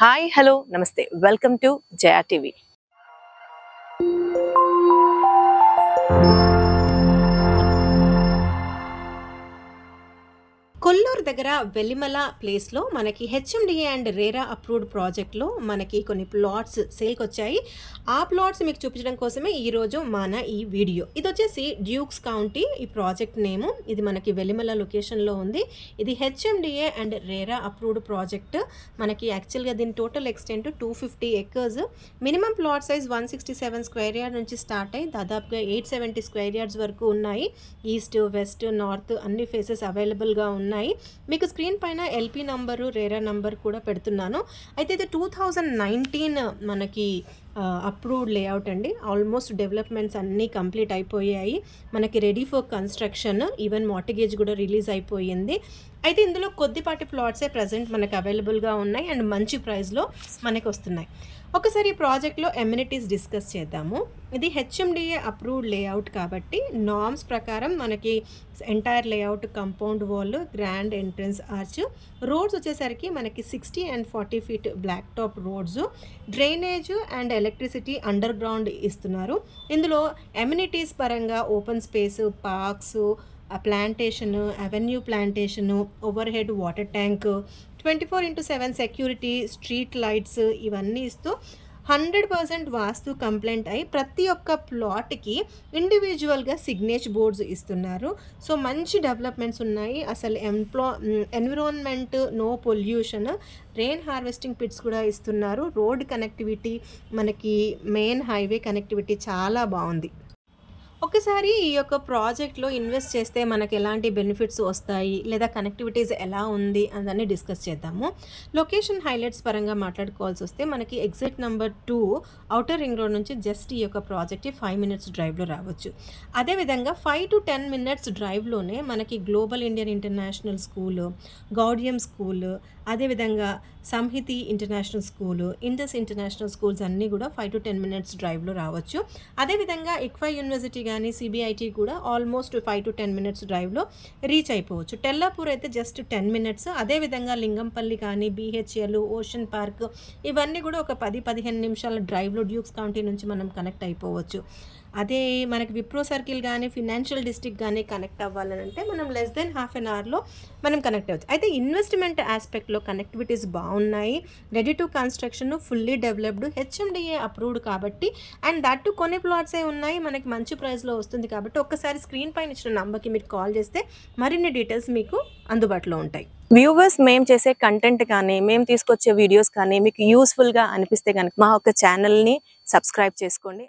Hi, hello, namaste. Welcome to Jaya TV. Kolluru దగ్గర వెలిమల ప్లేస్లో మనకి హెచ్ఎండిఏ అండ్ రేరా అప్రూవ్డ్ ప్రాజెక్ట్లో మనకి కొన్ని ప్లాట్స్ సేల్కి వచ్చాయి. ఆ ప్లాట్స్ మీకు చూపించడం కోసమే ఈరోజు మన ఈ వీడియో. ఇది వచ్చేసి డ్యూక్స్ కౌంటీ ఈ ప్రాజెక్ట్ నేము. ఇది మనకి వెలిమల లొకేషన్లో ఉంది. ఇది HMDA and RERA approved project. మనకి యాక్చువల్గా దీని total extent 250 acres. Minimum plot size 167 square yard నుంచి స్టార్ట్ అయ్యి దాదాపుగా 870 స్క్వేర్ యార్డ్స్ వరకు ఉన్నాయి. ఈస్ట్, వెస్ట్, నార్త్ అన్ని ఫేసెస్ అవైలబుల్గా ఉన్నాయి. మీకు స్క్రీన్ పైన ఎల్పి నంబరు, రేరా నంబర్ కూడా పెడుతున్నాను. అయితే ఇది 2019 మనకి అప్రూవ్డ్ లేఅవుట్ అండి. ఆల్మోస్ట్ డెవలప్మెంట్స్ అన్నీ కంప్లీట్ అయిపోయాయి. మనకి ready for construction, even mortgage కూడా రిలీజ్ అయిపోయింది. అయితే ఇందులో కొద్దిపాటి ప్లాట్సే ప్రజెంట్ మనకు అవైలబుల్గా ఉన్నాయి అండ్ మంచి ప్రైస్లో మనకు వస్తున్నాయి. ఒకసారి ఈ ప్రాజెక్ట్లో ఎమ్యూనిటీస్ డిస్కస్ చేద్దాము. ఇది హెచ్ఎండిఏ అప్రూవ్డ్ లేఅవుట్ కాబట్టి నార్మ్స్ ప్రకారం మనకి entire layout compound wall, grand entrance arch, roads వచ్చేసరికి మనకి 60 and 40 feet black top roads, drainage and electricity underground ఇస్తున్నారు. ఇందులో ఎమ్యూనిటీస్ పరంగా open space, parks, plantation, avenue plantation, overhead water tank, 24/7 security, street lights ఇవన్నీ ఇస్తూ 100% వాస్తు complaint అయి ప్రతి ఒక్క ప్లాట్కి ఇండివిజువల్గా సిగ్నేచర్ బోర్డ్స్ ఇస్తున్నారు. సో మంచి డెవలప్మెంట్స్ ఉన్నాయి. అసలు environment, no pollution, rain harvesting pits కూడా ఇస్తున్నారు. రోడ్ కనెక్టివిటీ, మనకి మెయిన్ హైవే కనెక్టివిటీ చాలా బాగుంది. ఒకసారి ఈ యొక్క ప్రాజెక్ట్లో ఇన్వెస్ట్ చేస్తే మనకు ఎలాంటి బెనిఫిట్స్ వస్తాయి లేదా కనెక్టివిటీస్ ఎలా ఉంది అదని డిస్కస్ చేద్దాము. లొకేషన్ హైలైట్స్ పరంగా మాట్లాడుకోవాల్సి వస్తే మనకి exit number 2 outer ring road నుంచి జస్ట్ ఈ యొక్క ప్రాజెక్ట్కి 5 minutes డ్రైవ్లో రావచ్చు. అదేవిధంగా 5 to 10 minutes డ్రైవ్లోనే మనకి global Indian international school, Gaudium school, అదేవిధంగా Samhithi international school, Indus international schools అన్నీ కూడా 5 to 10 minutes డ్రైవ్లో రావచ్చు. అదేవిధంగా ఇక్ఫై యూనివర్సిటీ కానీ సిబిఐటి కూడా ఆల్మోస్ట్ 5 to 10 minutes డ్రైవ్లో రీచ్ అయిపోవచ్చు. టెల్లాపూర్ అయితే జస్ట్ 10 minutes. అదేవిధంగా లింగంపల్లి కానీ, బిహెచ్ఎల్, ఓషన్ పార్క్ ఇవన్నీ కూడా ఒక 10-15 నిమిషాల డ్రైవ్లో డ్యూక్స్ కౌంటీ నుంచి మనం కనెక్ట్ అయిపోవచ్చు. అదే మనకి విప్రో సర్కిల్ కానీ, ఫినాన్షియల్ డిస్ట్రిక్ట్ కానీ కనెక్ట్ అవ్వాలంటే మనం less than half an hourలో మనం కనెక్ట్ అవ్వచ్చు. అయితే ఇన్వెస్ట్మెంట్ ఆస్పెక్ట్లో కనెక్టివిటీస్ బాగున్నాయి. Ready to construction, fully developed, HMDA approved కాబట్టి అండ్ దట్ కొన్ని ప్లాట్సే ఉన్నాయి. మనకి మంచి ప్రైస్లో వస్తుంది కాబట్టి ఒక్కసారి స్క్రీన్ పైన ఇచ్చిన నంబర్కి మీరు కాల్ చేస్తే మరిన్ని డీటెయిల్స్ మీకు అందుబాటులో ఉంటాయి. వ్యూవర్స్, మేము చేసే కంటెంట్ కానీ, మేము తీసుకొచ్చే వీడియోస్ కానీ మీకు యూస్ఫుల్గా అనిపిస్తే కనుక మా యొక్క ఛానల్ని సబ్స్క్రైబ్ చేసుకోండి.